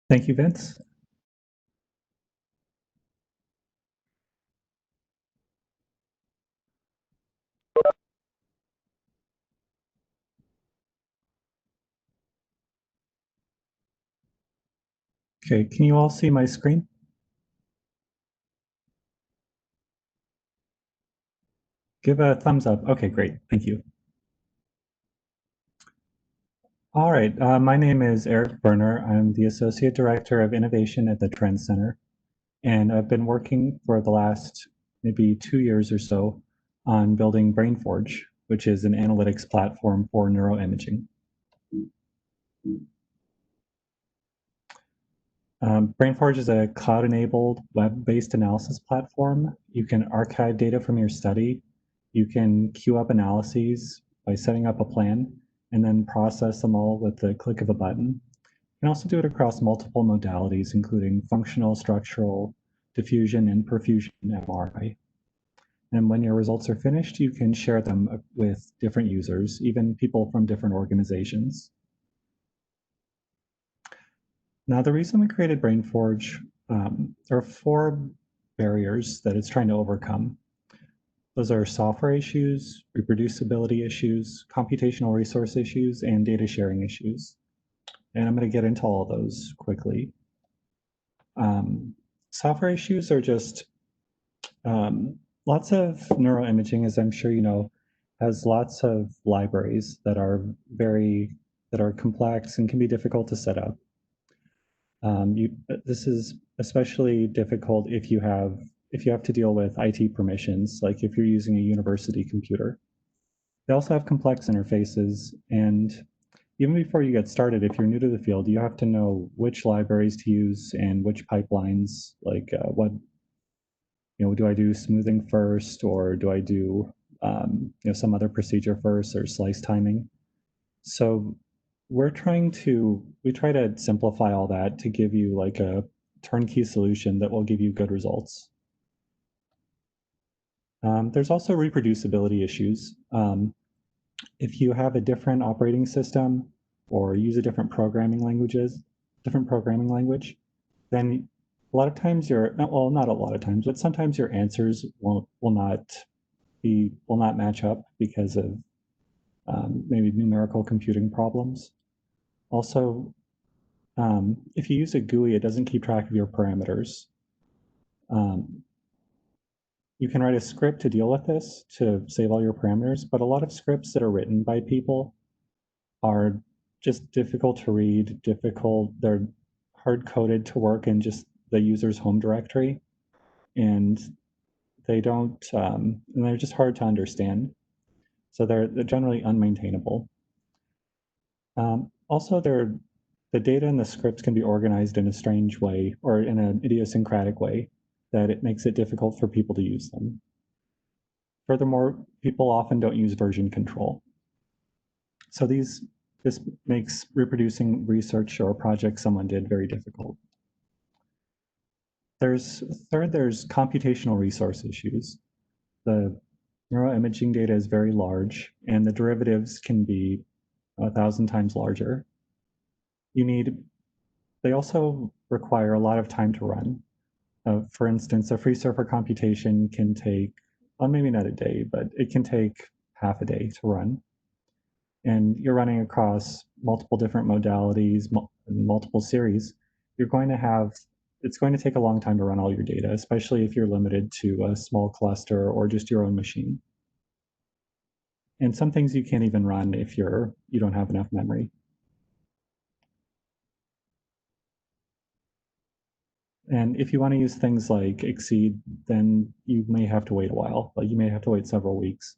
Thank you, Vince. Okay, can you all see my screen? Give a thumbs up. Okay, great. Thank you. All right, my name is Eric Berner. I'm the Associate Director of Innovation at the Trend Center, and I've been working for the last maybe 2 years or so on building BrainForge, which is an analytics platform for neuroimaging. BrainForge is a cloud-enabled, web-based analysis platform. You can archive data from your study. You can queue up analyses by setting up a plan and then process them all with the click of a button. You can also do it across multiple modalities, including functional, structural, diffusion, and perfusion MRI. And when your results are finished, you can share them with different users, even people from different organizations. Now, the reason we created BrainForge, there are 4 barriers that it's trying to overcome. Those are software issues, reproducibility issues, computational resource issues, and data sharing issues. And I'm going to get into all of those quickly. Software issues are just lots of neuroimaging, as I'm sure you know, has lots of libraries that are complex and can be difficult to set up. This is especially difficult if you have to deal with IT permissions, like if you're using a university computer. They also have complex interfaces, and even before you get started, if you're new to the field, you have to know which libraries to use and which pipelines, like do I do smoothing first, or do I do some other procedure first, or slice timing? So we try to simplify all that to give you like a turnkey solution that will give you good results. There's also reproducibility issues. If you have a different operating system or use a different programming language, then a lot of times not a lot of times, but sometimes your answers will not match up because of maybe numerical computing problems. Also, if you use a GUI, it doesn't keep track of your parameters. You can write a script to deal with this, to save all your parameters, but a lot of scripts that are written by people are just difficult to read, they're hard-coded to work in just the user's home directory, and and they're just hard to understand. So they're generally unmaintainable. Also, the data in the scripts can be organized in a strange way or in an idiosyncratic way that it makes it difficult for people to use them. Furthermore, people often don't use version control. So this makes reproducing research or a project someone did very difficult. There's computational resource issues. The neuroimaging data is very large, and the derivatives can be 1,000 times larger. They also require a lot of time to run. For instance, a free surfer computation can take, well, maybe not a day, but it can take half a day to run. And you're running across multiple different modalities, multiple series. It's going to take a long time to run all your data, especially if you're limited to a small cluster or just your own machine. And some things you can't even run if you don't have enough memory. And if you want to use things like Exceed, then you may have to wait a while. Like you may have to wait several weeks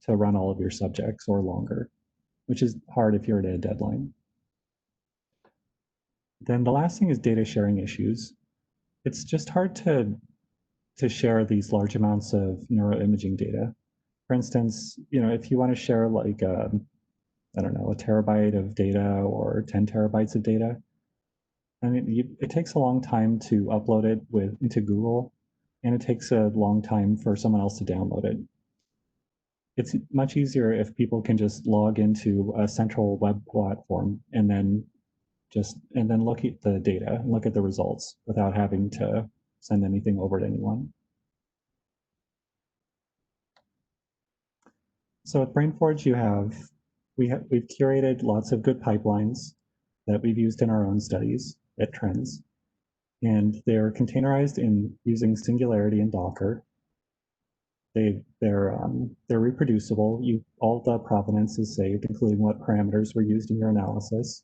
to run all of your subjects or longer, which is hard if you're at a deadline. Then the last thing is data sharing issues. It's just hard to share these large amounts of neuroimaging data. For instance, if you want to share like I don't know, a terabyte of data or 10 terabytes of data, I mean, it takes a long time to upload it into Google, and it takes a long time for someone else to download it. It's much easier if people can just log into a central web platform and then and then look at the data and look at the results without having to send anything over to anyone. So with BrainForge, we've curated lots of good pipelines that we've used in our own studies at Trends, and they're containerized in using Singularity and Docker. They're reproducible. All the provenance is saved, including what parameters were used in your analysis,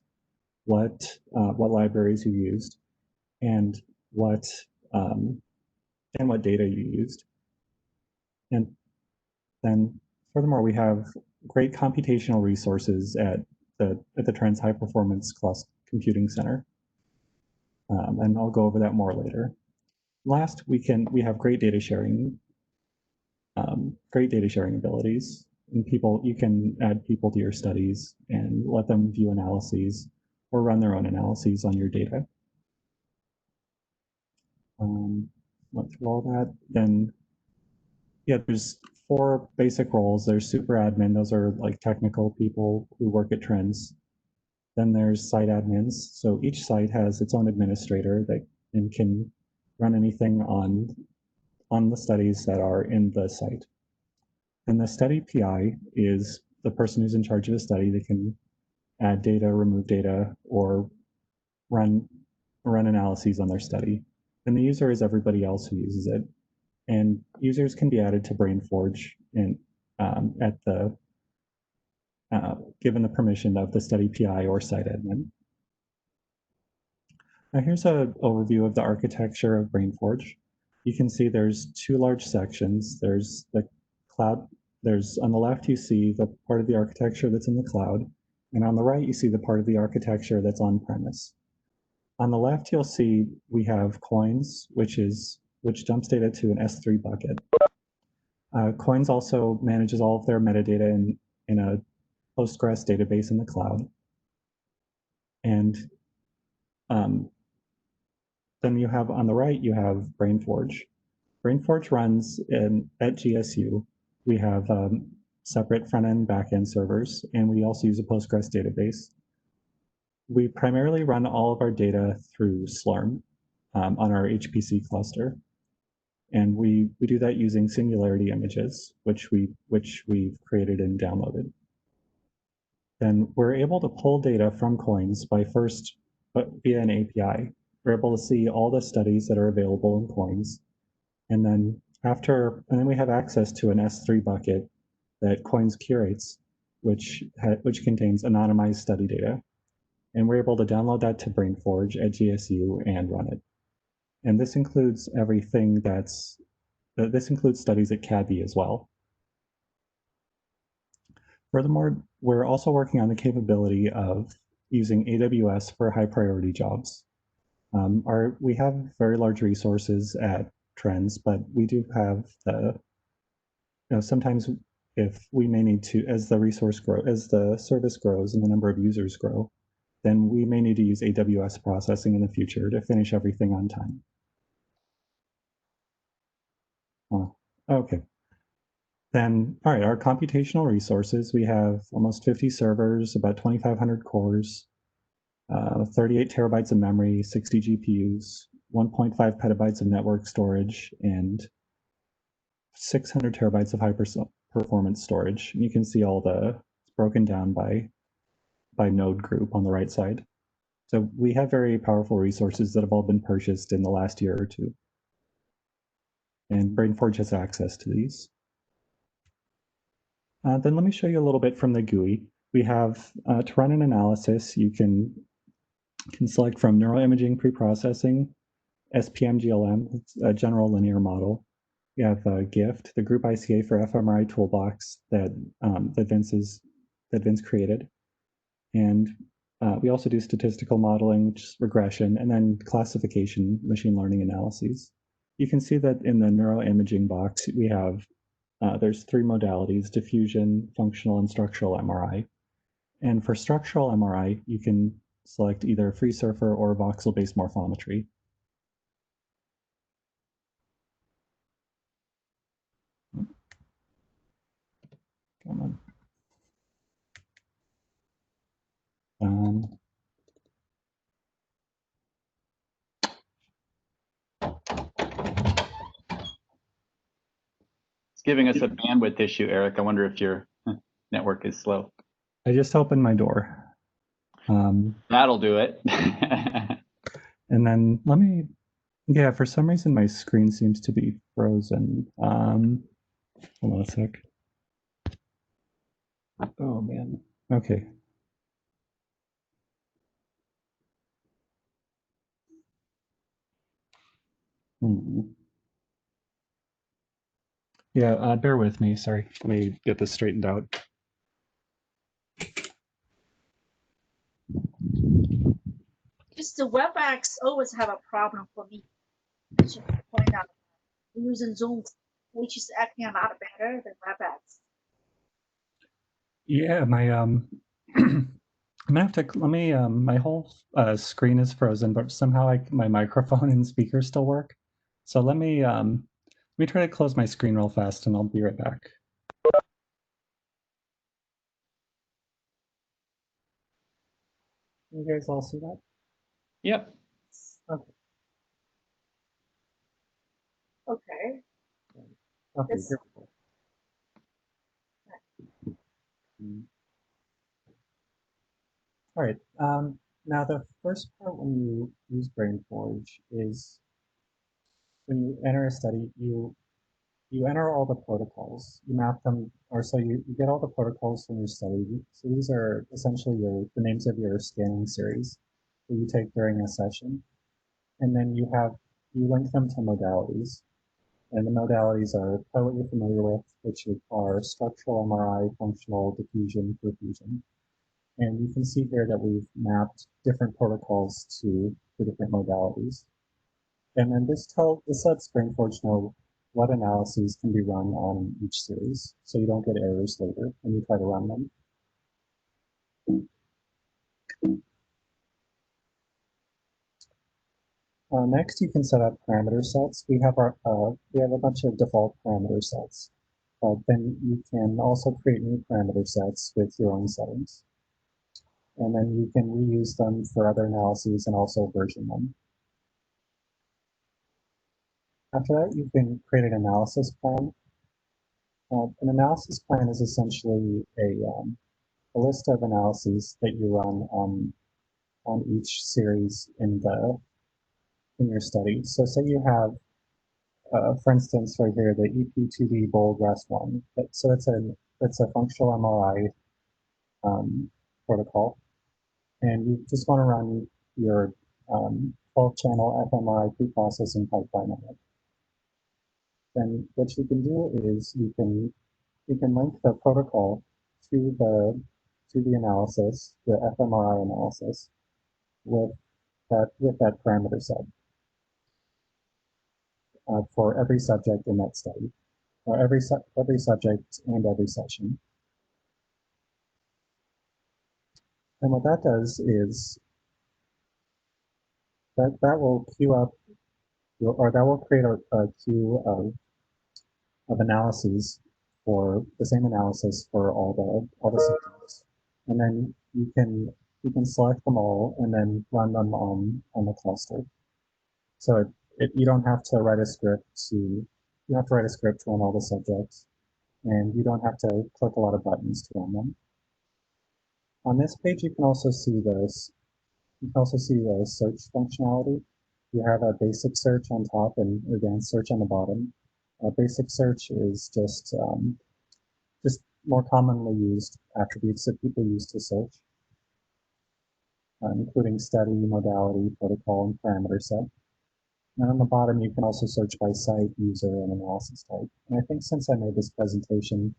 what libraries you used, and what data you used. And then furthermore, we have great computational resources at the Trends High Performance Computing Center. And I'll go over that more later. Last, we have great data sharing abilities. And you can add people to your studies and let them view analyses or run their own analyses on your data. Went through all that. Then, yeah, there's 4 basic roles. There's super admin. Those are like technical people who work at Trends. Then there's site admins. So each site has its own administrator that can run anything on the studies that are in the site. And the study PI is the person who's in charge of a study that can add data, remove data, or run analyses on their study. And the user is everybody else who uses it. And users can be added to BrainForge given the permission of the study PI or site admin. Now here's an overview of the architecture of BrainForge. You can see there's 2 large sections. There's the cloud. On the left, you see the part of the architecture that's in the cloud. And on the right, you see the part of the architecture that's on-premise. On the left, you'll see we have Coins, which dumps data to an S3 bucket. Coins also manages all of their metadata in a Postgres database in the cloud. And then you have on the right, you have BrainForge. BrainForge runs at GSU. We have separate front-end, back-end servers, and we also use a Postgres database. We primarily run all of our data through Slurm on our HPC cluster. And we do that using Singularity images, which we've created and downloaded. Then we're able to pull data from Coins via an API. We're able to see all the studies that are available in Coins. And then we have access to an S3 bucket that Coins curates, which contains anonymized study data. And we're able to download that to BrainForge at GSU and run it. And this includes everything this includes studies at CABI as well. Furthermore, we're also working on the capability of using AWS for high priority jobs. We have very large resources at Trends, but we do have sometimes if we may need to, as the service grows and the number of users grow, then we may need to use AWS processing in the future to finish everything on time. Okay. Then, all right, our computational resources, we have almost 50 servers, about 2,500 cores, 38 terabytes of memory, 60 GPUs, 1.5 petabytes of network storage, and 600 terabytes of high-performance storage. And you can see it's broken down by node group on the right side. So we have very powerful resources that have all been purchased in the last year or two. And BrainForge has access to these. Then let me show you a little bit from the GUI. We have, to run an analysis, you can select from neuroimaging preprocessing, SPM-GLM, it's a general linear model. We have GIFT, the group ICA for fMRI toolbox that Vince created. And we also do statistical modeling, which is regression, and then classification, machine learning analyses. You can see that in the neuroimaging box, we have there's 3 modalities: diffusion, functional, and structural MRI. And for structural MRI, you can select either FreeSurfer or voxel-based morphometry. Come on. giving us a bandwidth issue, Eric. I wonder if your network is slow. I just opened my door. That'll do it. And then let me, yeah, for some reason my screen seems to be frozen. Hold on a sec. Oh man, okay. Yeah, bear with me, sorry. Let me get this straightened out. Just the WebEx always have a problem for me. I should point out using Zoom, which is acting a lot better than WebEx. Yeah, my I'm gonna have to let me my whole screen is frozen, but somehow my microphone and speaker still work. So let me try to close my screen real fast, and I'll be right back. You guys all see that? Yep. Okay. Okay. Okay. This- Here we go. All right. Now the first part when you use BrainForge is when you enter a study, you enter all the protocols, you map them, or so you get all the protocols from your study. So these are essentially the names of your scanning series that you take during a session. And then you link them to modalities. And the modalities are probably what you're familiar with, which are structural MRI, functional, diffusion, perfusion. And you can see here that we've mapped different protocols to the different modalities. And then this lets BrainForge know what analyses can be run on each series, so you don't get errors later when you try to run them. Next, you can set up parameter sets. We have a bunch of default parameter sets. Then you can also create new parameter sets with your own settings. And then you can reuse them for other analyses and also version them. After that, you can create an analysis plan. An analysis plan is essentially a list of analyses that you run on each series in your study. So say you have, for instance, right here, the EP2D bold REST1. So it's a functional MRI protocol, and you just want to run your 12-channel fMRI preprocessing pipeline on it. Then what you can do is you can link the protocol to the analysis, the fMRI analysis, with that parameter set for every subject in that study, or every subject and every session. And what that does is that will queue up, or that will create a queue of analyses for the same analysis for all the subjects, and then you can select them all and then run them on the cluster. So you don't have to write a script to run all the subjects, and you don't have to click a lot of buttons to run them. On this page, you can also see this. You can also see the search functionality. You have a basic search on top and advanced search on the bottom. Basic search is just more commonly used attributes that people use to search, including study, modality, protocol, and parameter set. And on the bottom, you can also search by site, user, and analysis type. And I think since I made this presentation,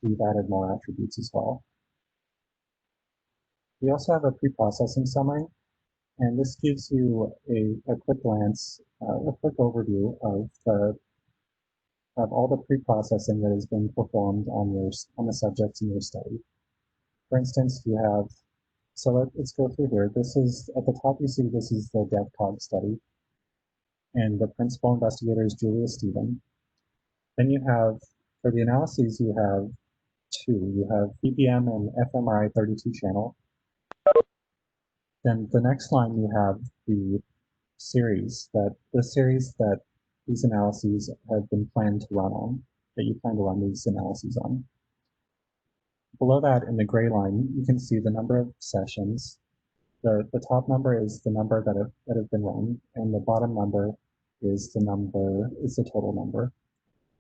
we've added more attributes as well. We also have a pre-processing summary, and this gives you a quick glance, a quick overview of all the pre-processing that has been performed on the subjects in your study. For instance, you have, so let's go through here. This is, at the top you see this is the DevCog study, and the principal investigator is Julia Stephen. Then you have, for the analyses, you have two. You have PPM and fMRI 32 channel. Then the next line you have the series that these analyses have been planned to run on. that you plan to run these analyses on. Below that, in the gray line, you can see the number of sessions. The top number is the number that have been run, and the bottom number is the total number.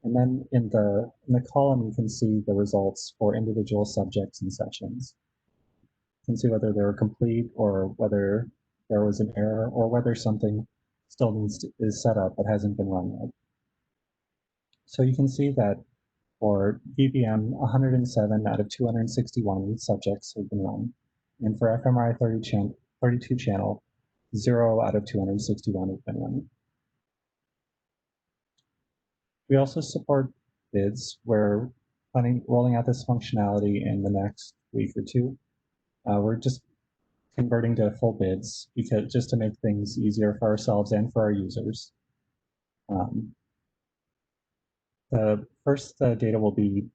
And then in the column, you can see the results for individual subjects and sessions. You can see whether they were complete or whether there was an error or whether something still is set up but hasn't been run yet. So you can see that for VBM, 107 out of 261 subjects have been run. And for fMRI 32 channel, 0 out of 261 have been run. We also support bids. We're rolling out this functionality in the next week or two. We're just converting to full bids just to make things easier for ourselves and for our users. First, the data will be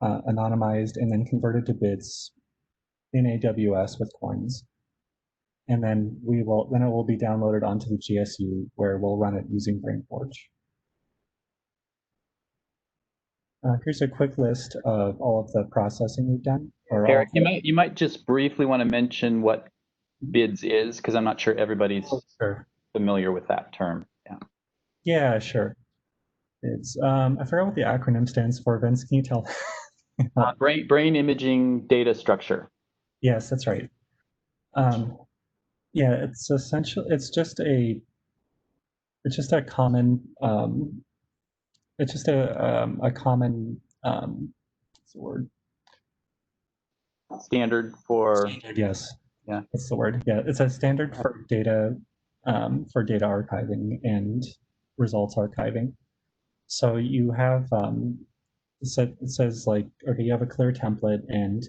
anonymized and then converted to bids in AWS with coins. And then it will be downloaded onto the GSU where we'll run it using BrainForge. Here's a quick list of all of the processing we've done. Eric, you might just briefly want to mention what BIDS is, because I'm not sure everybody's familiar with that term. Yeah, sure. It's I forgot what the acronym stands for. Vince, can you tell? Brain imaging data structure. Yes, that's right. Yeah, it's essentially it's just a common what's the word? Standard for yes. Yeah, that's the word. Yeah, it's a standard for data archiving and results archiving. So you have it says like, okay, you have a clear template, and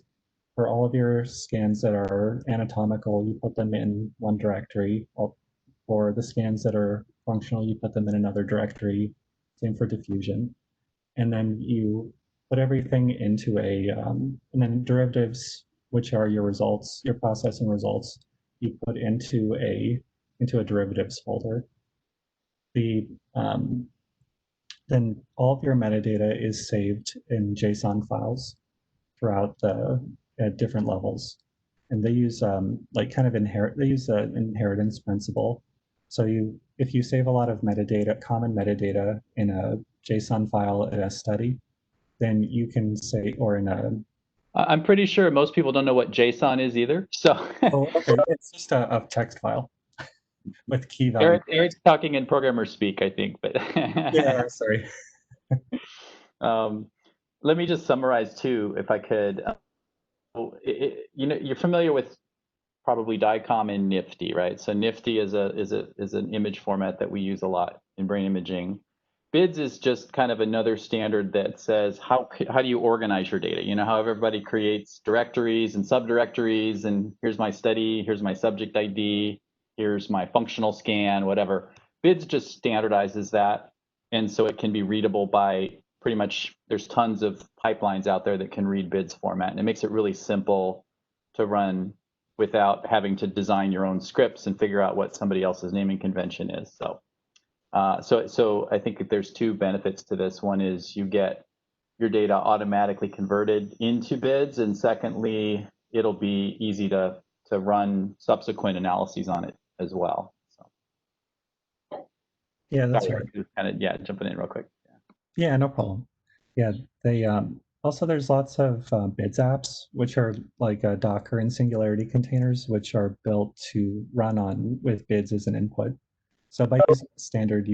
for all of your scans that are anatomical, you put them in one directory. For the scans that are functional, you put them in another directory. Same for diffusion. And then you put everything into and then derivatives, which are your results, your processing results, you put into a derivatives folder. Then all of your metadata is saved in JSON files throughout at different levels, and they use an inheritance principle. So if you save a lot of common metadata in a JSON file in a study, then you can say, or in a. I'm pretty sure most people don't know what JSON is either. So. Oh, okay. It's just a text file with key value. Eric's talking in programmer speak, I think, but. Yeah, sorry. Let me just summarize too, if I could. You're familiar with probably DICOM and NIFTY, right? So NIFTY is an image format that we use a lot in brain imaging. BIDS is just kind of another standard that says how do you organize your data? You know how everybody creates directories and subdirectories, and here's my study, here's my subject ID, here's my functional scan, whatever. BIDS just standardizes that, and so it can be readable by pretty much. There's tons of pipelines out there that can read BIDS format, and it makes it really simple to run without having to design your own scripts and figure out what somebody else's naming convention is. So I think that there's two benefits to this. One is you get your data automatically converted into BIDS, and secondly, it'll be easy to run subsequent analyses on it as well. So. Yeah, that's right. Kind of jumping in real quick. Yeah, no problem. Yeah, they also there's lots of BIDS apps, which are like Docker and Singularity containers, which are built to run on with BIDS as an input. So by using the standard,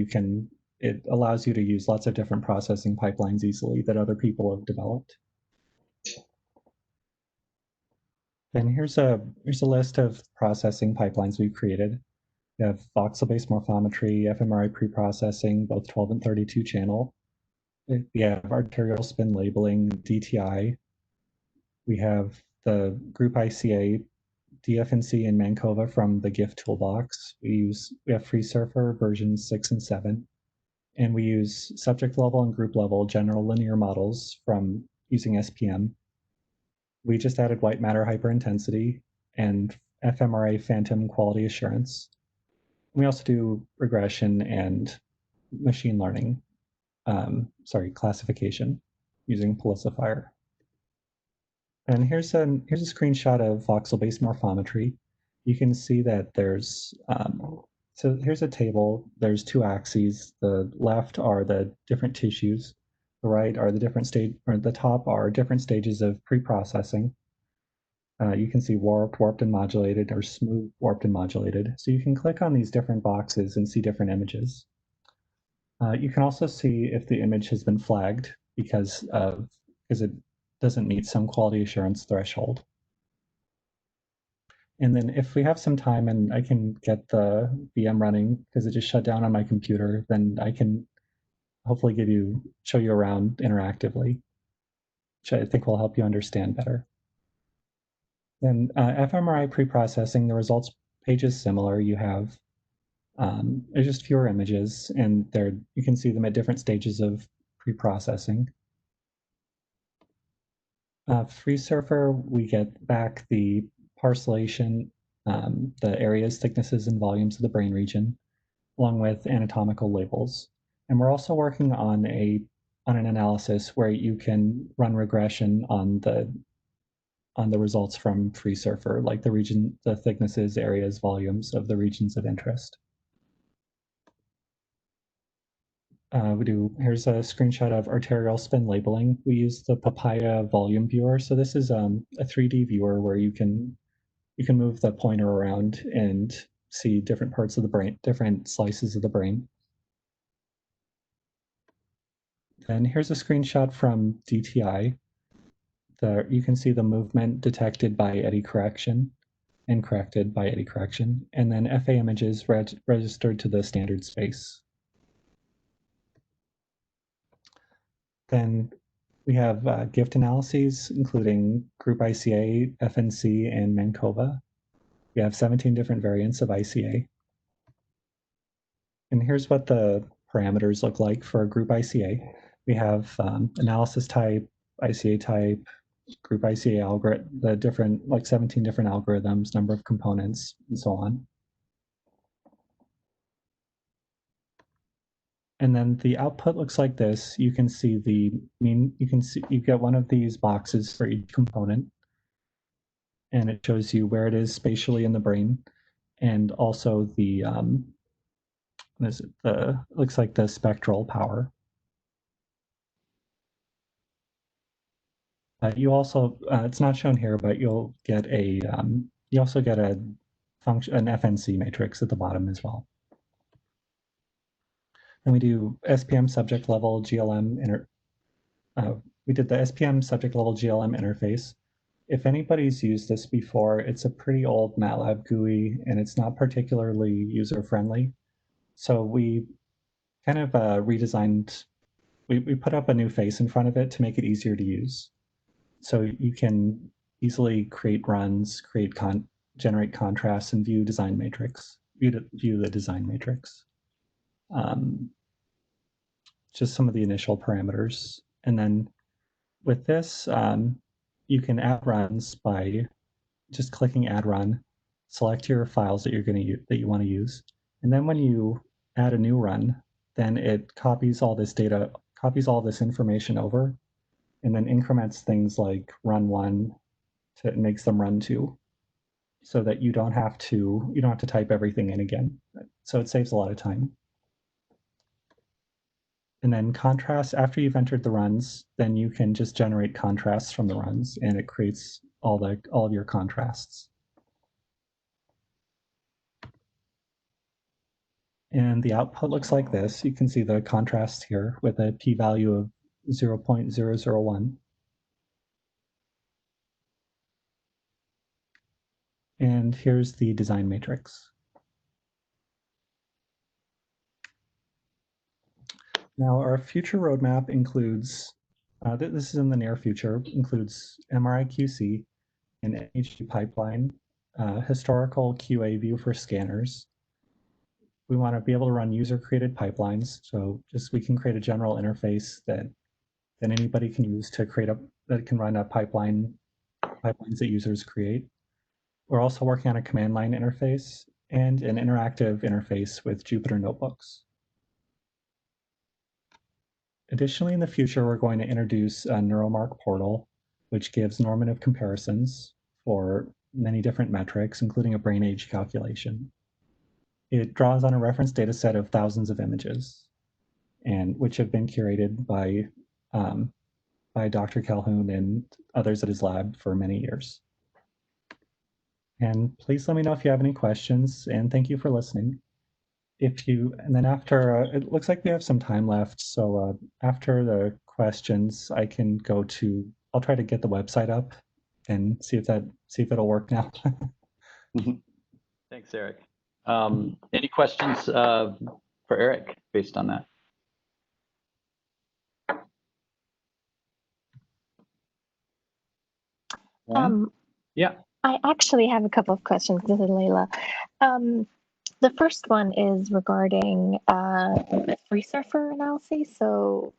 it allows you to use lots of different processing pipelines easily that other people have developed. And here's a list of processing pipelines we've created. We have voxel-based morphometry, fMRI preprocessing, both 12 and 32 channel. We have arterial spin labeling, DTI. We have the group ICA, DFNC, and Mancova from the GIF toolbox. We have FreeSurfer versions 6 and 7. And we use subject level and group level general linear models from using SPM. We just added white matter hyperintensity and fMRI phantom quality assurance. We also do regression and machine learning. classification using Policifier. And here's a screenshot of voxel-based morphometry. You can see that there's, so here's a table. There's two axes. The left are the different tissues. The right are the different the top are different stages of pre-processing. You can see warped, warped and modulated, or smooth, warped and modulated. So you can click on these different boxes and see different images. You can also see if the image has been flagged because it doesn't meet some quality assurance threshold. And then if we have some time and I can get the VM running because it just shut down on my computer, then I can hopefully show you around interactively, which I think will help you understand better. Then fMRI preprocessing, the results page is similar. You have there's just fewer images, and you can see them at different stages of preprocessing. FreeSurfer, we get back the parcellation, the areas, thicknesses, and volumes of the brain region, along with anatomical labels. And we're also working on an analysis where you can run regression on the results from FreeSurfer, like the thicknesses, areas, volumes of the regions of interest. Here's a screenshot of arterial spin labeling. We use the Papaya volume viewer. So this is a 3D viewer where you can move the pointer around and see different parts of the brain, different slices of the brain. And here's a screenshot from DTI. You can see the movement detected by eddy correction and corrected by eddy correction, and then FA images registered to the standard space. Then we have gift analyses, including group ICA, FNC, and Mancova. We have 17 different variants of ICA. And here's what the parameters look like for a group ICA. We have analysis type, ICA type, group ICA algorithm, the different, like 17 different algorithms, number of components, and so on. And then the output looks like this. You can see you get one of these boxes for each component, and it shows you where it is spatially in the brain, and also the looks like the spectral power. You also, it's not shown here, but you'll get you also get an FNC matrix at the bottom as well. And we do SPM subject level GLM we did the SPM subject level GLM interface. If anybody's used this before, it's a pretty old MATLAB GUI and it's not particularly user-friendly. So we kind of redesigned, we put up a new face in front of it to make it easier to use. So you can easily create runs, generate contrasts, and view the design matrix. Just some of the initial parameters. And then with this, you can add runs by just clicking add run, select your files that you want to use. And then when you add a new run, then it copies all this information over, and then increments things like run 1 to makes them run 2, so that you don't have to type everything in again. So it saves a lot of time. And then contrast, after you've entered the runs, then you can just generate contrasts from the runs, and it creates all of your contrasts. And the output looks like this. You can see the contrast here with a p-value of 0.001. And here's the design matrix. Now, our future roadmap includes, this is in the near future, includes MRI-QC, an NHG pipeline, historical QA view for scanners. We want to be able to run user-created pipelines, so we can create a general interface that anybody can use to that can run a pipelines that users create. We're also working on a command line interface and an interactive interface with Jupyter notebooks. Additionally, in the future, we're going to introduce a NeuroMark portal, which gives normative comparisons for many different metrics, including a brain age calculation. It draws on a reference data set of thousands of images, and which have been curated by Dr. Calhoun and others at his lab for many years. And please let me know if you have any questions, and thank you for listening. And then after, it looks like we have some time left, so after the questions, I'll try to get the website up and see if it'll work now. Thanks, Eric. Any questions for Eric based on that? Yeah. I actually have a couple of questions. This is Layla. The first one is regarding free surfer analysis. So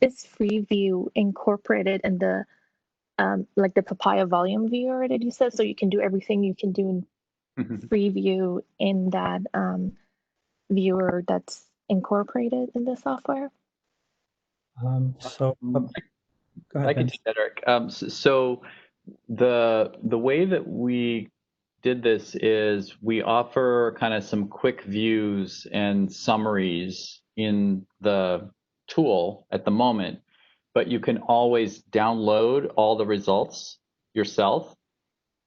is Freeview incorporated in the like the Papaya volume viewer that you said? So you can do everything you can do in Freeview in that viewer that's incorporated in the software? Go ahead, I can take that, Eric. So the way that we did this is we offer kind of some quick views and summaries in the tool at the moment, but you can always download all the results yourself.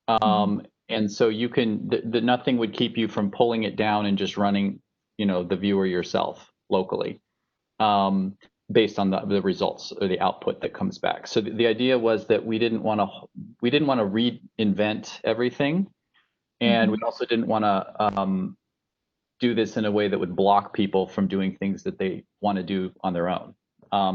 And so you can, nothing would keep you from pulling it down and just running, the viewer yourself locally, based on the results or the output that comes back. So the idea was that we didn't want to reinvent everything. And we also didn't want to do this in a way that would block people from doing things that they want to do on their own.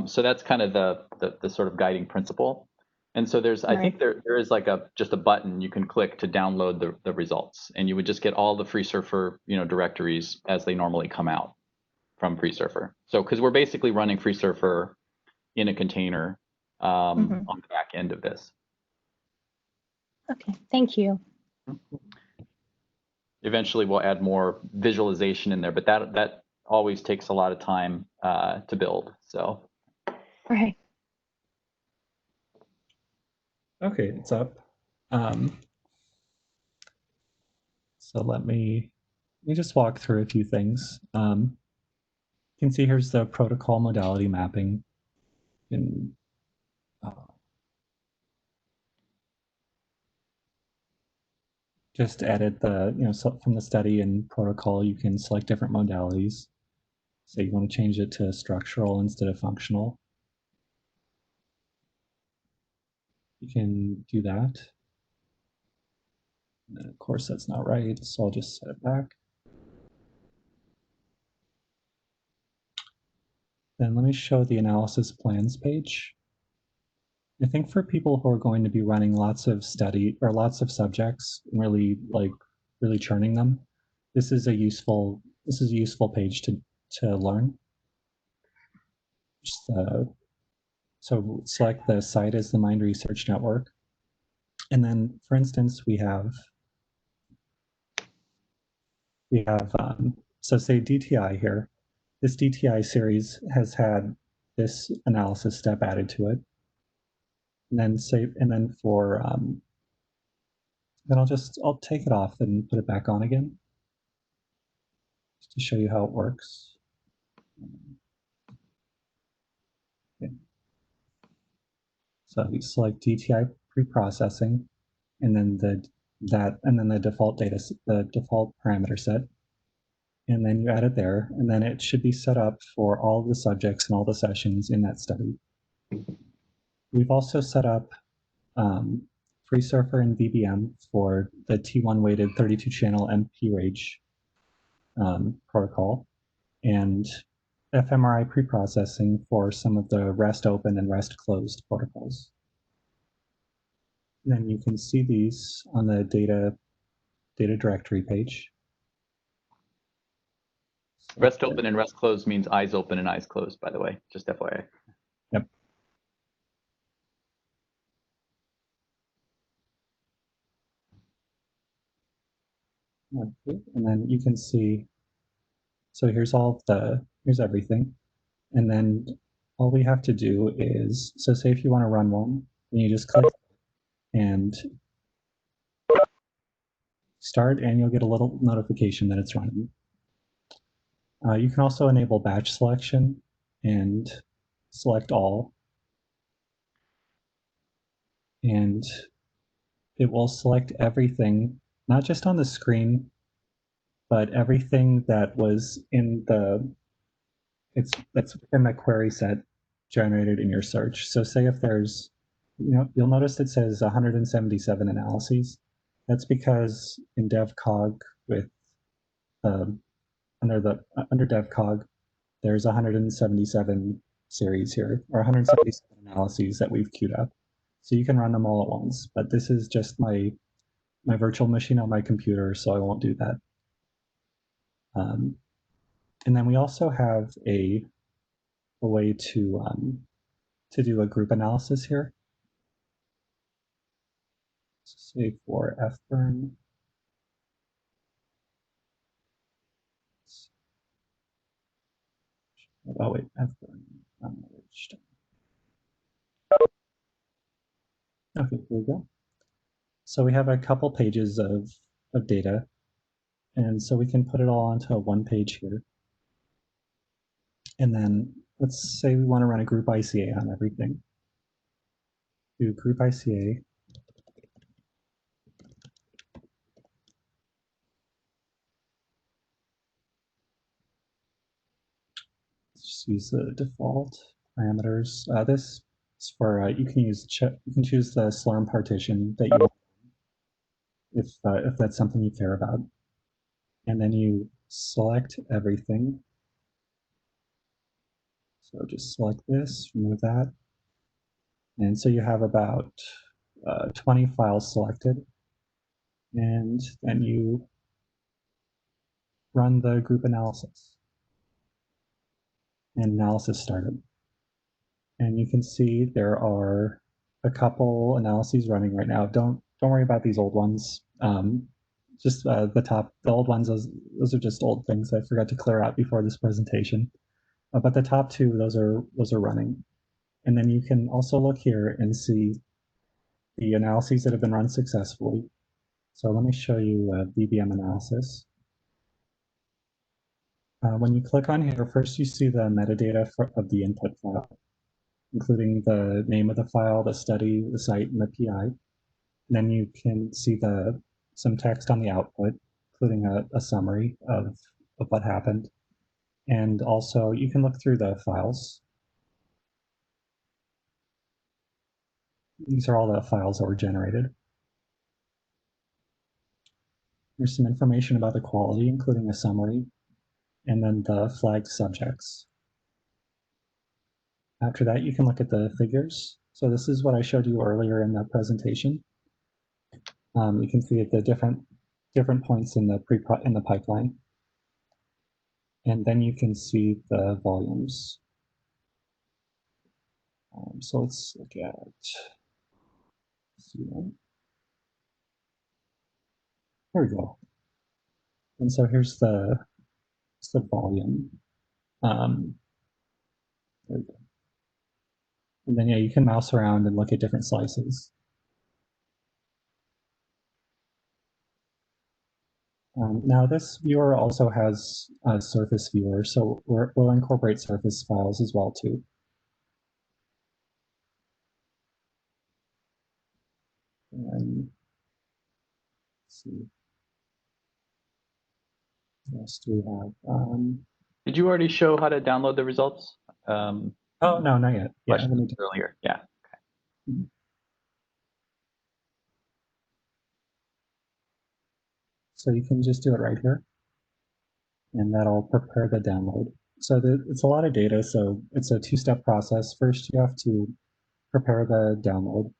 So that's kind of the sort of guiding principle. And so I think there is like just a button you can click to download the results, and you would just get all the FreeSurfer directories as they normally come out from FreeSurfer. So because we're basically running FreeSurfer in a container on the back end of this. Okay, thank you. Eventually we'll add more visualization in there, but that always takes a lot of time to build. So. Right. Okay, it's up. So let me just walk through a few things. You can see here's the protocol modality mapping. Just edit so from the study and protocol, you can select different modalities. So you want to change it to structural instead of functional. You can do that. And then of course that's not right, so I'll just set it back. Then let me show the analysis plans page. I think for people who are going to be running lots of subjects and really churning them, this is a useful page to learn. So select the site as the Mind Research Network. And then, for instance, we have so say DTI here. This DTI series has had this analysis step added to it. And then then I'll take it off and put it back on again, just to show you how it works. Okay. So you select DTI preprocessing, and then the default parameter set, and then you add it there, and then it should be set up for all the subjects and all the sessions in that study. We've also set up FreeSurfer and VBM for the T1 weighted 32 channel MP-RAGE protocol, and fMRI preprocessing for some of the REST open and REST closed protocols. And then you can see these on the data directory page. REST open and REST closed means eyes open and eyes closed, by the way, just FYI. Yep. Okay. And then you can see, so here's everything. And then all we have to do is, so say if you want to run one, then you just click and start, and you'll get a little notification that it's running. You can also enable batch selection and select all. And it will select everything, not just on the screen, but everything that was in that's within the query set generated in your search. So say if there's, you'll notice it says 177 analyses. That's because in DevCog under DevCog, there's 177 series here, or 177 analyses that we've queued up. So you can run them all at once, but this is just my virtual machine on my computer, so I won't do that. And then we also have a way to do a group analysis here. Say for fburn. Oh wait, fburn. Okay, here we go. So we have a couple pages of data, and so we can put it all onto one page here. And then let's say we want to run a group ICA on everything. Do group ICA. Just use the default parameters. This is for you can choose the Slurm partition that you want if that's something you care about, and then you select everything. So just select this, remove that, and so you have about 20 files selected, and then you run the group analysis, and analysis started. And you can see there are a couple analyses running right now. Don't worry about these old ones. Just the old ones, those are just old things I forgot to clear out before this presentation. But the top two, those are running. And then you can also look here and see the analyses that have been run successfully. So let me show you a VBM analysis. When you click on here, first you see the metadata of the input file, including the name of the file, the study, the site, and the PI. And then you can see some text on the output, including a summary of what happened. And also you can look through the files. These are all the files that were generated. There's some information about the quality, including a summary, and then the flagged subjects. After that, you can look at the figures. So this is what I showed you earlier in the presentation. You can see at the different points in the pipeline, and then you can see the volumes. So let's look at. There we go. And so here's the volume. There we go. And then yeah, you can mouse around and look at different slices. Now this viewer also has a surface viewer, so we'll incorporate surface files as well too. And let's see. What else do we have? Did you already show how to download the results? Oh no, not yet. Yeah, earlier. Yeah. Okay. Mm-hmm. So you can just do it right here, and that'll prepare the download. So it's a lot of data, so it's a two-step process. First, you have to prepare the download,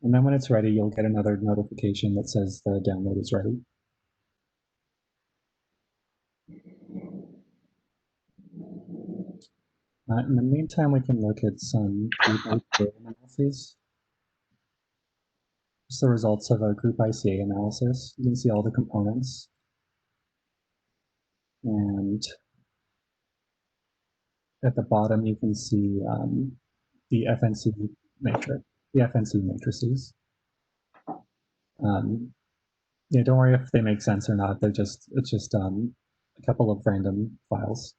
and then when it's ready, you'll get another notification that says the download is ready. In the meantime, we can look at some group ICA analyses. Just the results of a group ICA analysis. You can see all the components. And at the bottom, you can see the FNC matrix, the FNC matrices. Yeah, don't worry if they make sense or not. They're just, it's just a couple of random files.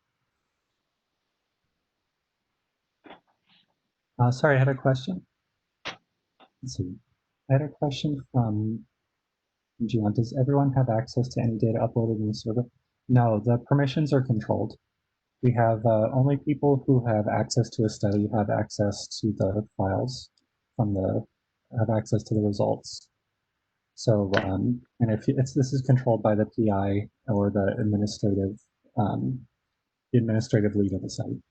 Sorry, I had a question. Let's see. I had a question from Gian. Does everyone have access to any data uploaded in the server? No, the permissions are controlled. We have only people who have access to a study have access to the files from the, have access to the results. So, and if this is controlled by the PI or the administrative lead of the site.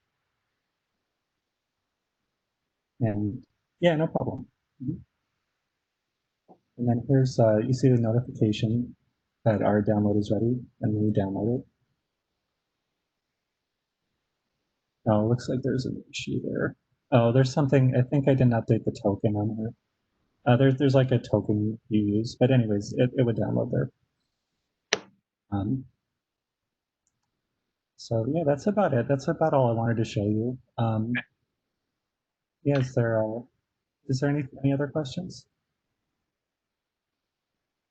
And yeah, no problem. Mm-hmm. And then here's, you see the notification that our download is ready, and we download it. Oh, looks like there's an issue there. Oh, there's something, I think I didn't update the token on here. There's like a token you use, but anyways, it would download there. So yeah, that's about it. That's about all I wanted to show you. Yeah, is there any other questions?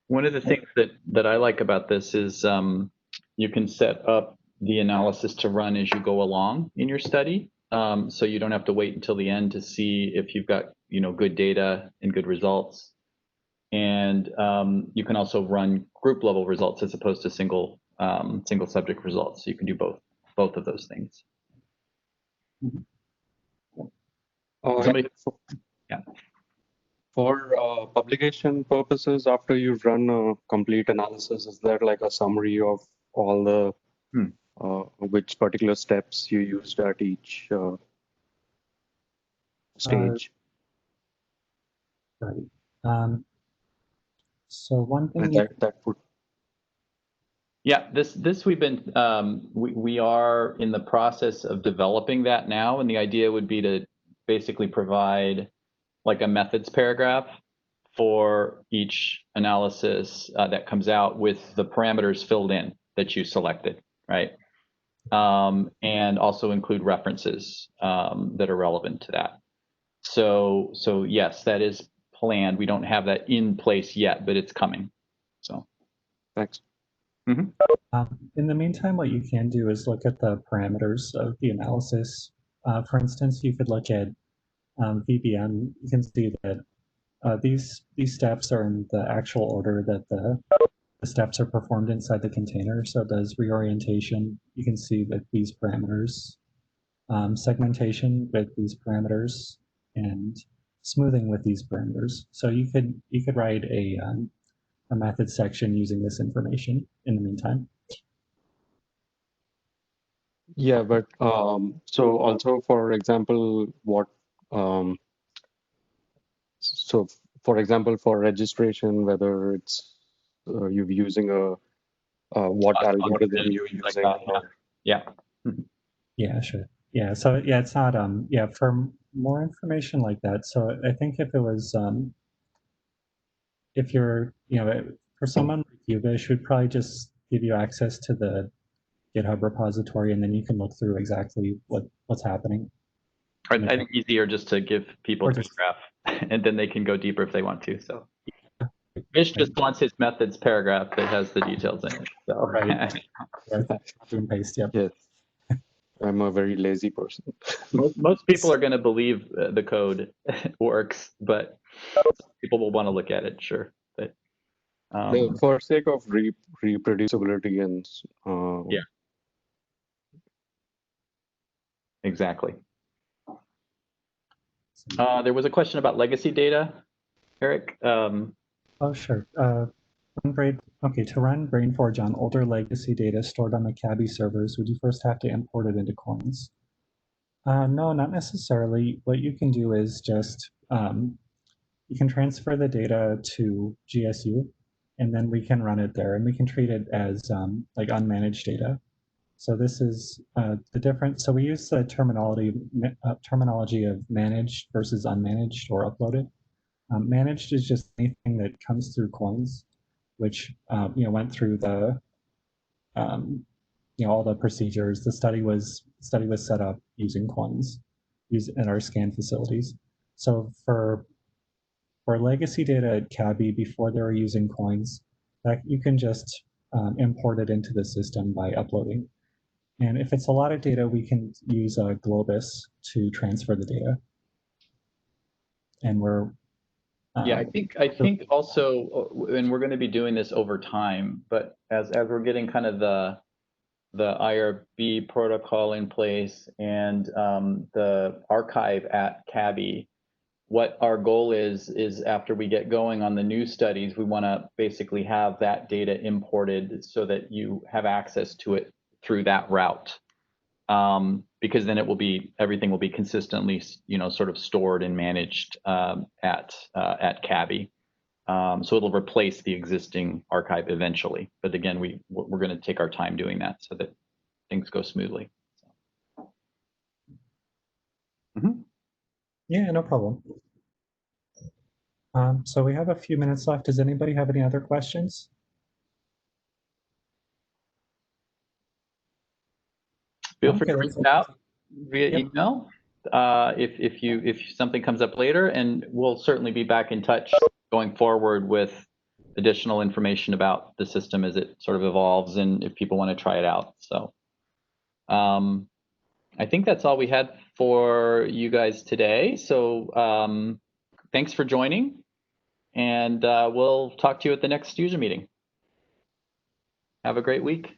One of the things that I like about this is you can set up the analysis to run as you go along in your study. So you don't have to wait until the end to see if you've got good data and good results. And you can also run group level results as opposed to single subject results. So you can do both of those things. Yeah. For publication purposes, after you've run a complete analysis, is there like a summary of all the which particular steps you used at each stage? Right. So one thing that would. Yeah, this we've been we are in the process of developing that now, and the idea would be to basically provide like a methods paragraph for each analysis that comes out with the parameters filled in that you selected, right? And also include references that are relevant to that. So yes, that is planned. We don't have that in place yet, but it's coming. So thanks. Mm-hmm. In the meantime, what you can do is look at the parameters of the analysis. For instance, you could look at VBM. You can see that these steps are in the actual order that the steps are performed inside the container. So it does reorientation. You can see that these parameters, segmentation with these parameters, and smoothing with these parameters. So you could write a method section using this information in the meantime. Yeah, but so also, for example, what so for example, for registration, whether it's you're using what algorithm you're using, like that, yeah. Yeah, sure. Yeah, so yeah, it's not yeah, for more information like that. So I think if it was if you're, for someone like you, they should probably just give you access to the GitHub repository, and then you can look through exactly what's happening. I think easier just to give people the graph, and then they can go deeper if they want to. So Vish just wants his methods paragraph that has the details in it. So right. And paste, yep. Yes. I'm a very lazy person. Most people are going to believe the code works, but people will want to look at it, sure. But for sake of reproducibility and yeah, exactly. There was a question about legacy data, Eric. Oh, sure. Okay, to run BrainForge on older legacy data stored on the Cabby servers, would you first have to import it into Coins? No, not necessarily. What you can do is just, you can transfer the data to GSU, and then we can run it there, and we can treat it as like unmanaged data. So this is the difference. So we use the terminology of managed versus unmanaged or uploaded. Managed is just anything that comes through Coins, which went through the all the procedures. The study was set up using coins, in our scan facilities. So for legacy data at CABI before they were using coins, that you can just import it into the system by uploading. And if it's a lot of data, we can use a Globus to transfer the data. And we're yeah, I think also, and we're going to be doing this over time, but as we're getting kind of the IRB protocol in place and the archive at CABI, what our goal is after we get going on the new studies, we want to basically have that data imported so that you have access to it through that route. Because then everything will be consistently, sort of stored and managed at CABI. So it'll replace the existing archive eventually. But again, we're going to take our time doing that so that things go smoothly. Mm-hmm. Yeah, no problem. So we have a few minutes left. Does anybody have any other questions? Feel free to reach out via email if something comes up later, and we'll certainly be back in touch going forward with additional information about the system as it sort of evolves and if people want to try it out. So I think that's all we had for you guys today. So thanks for joining, and we'll talk to you at the next user meeting. Have a great week.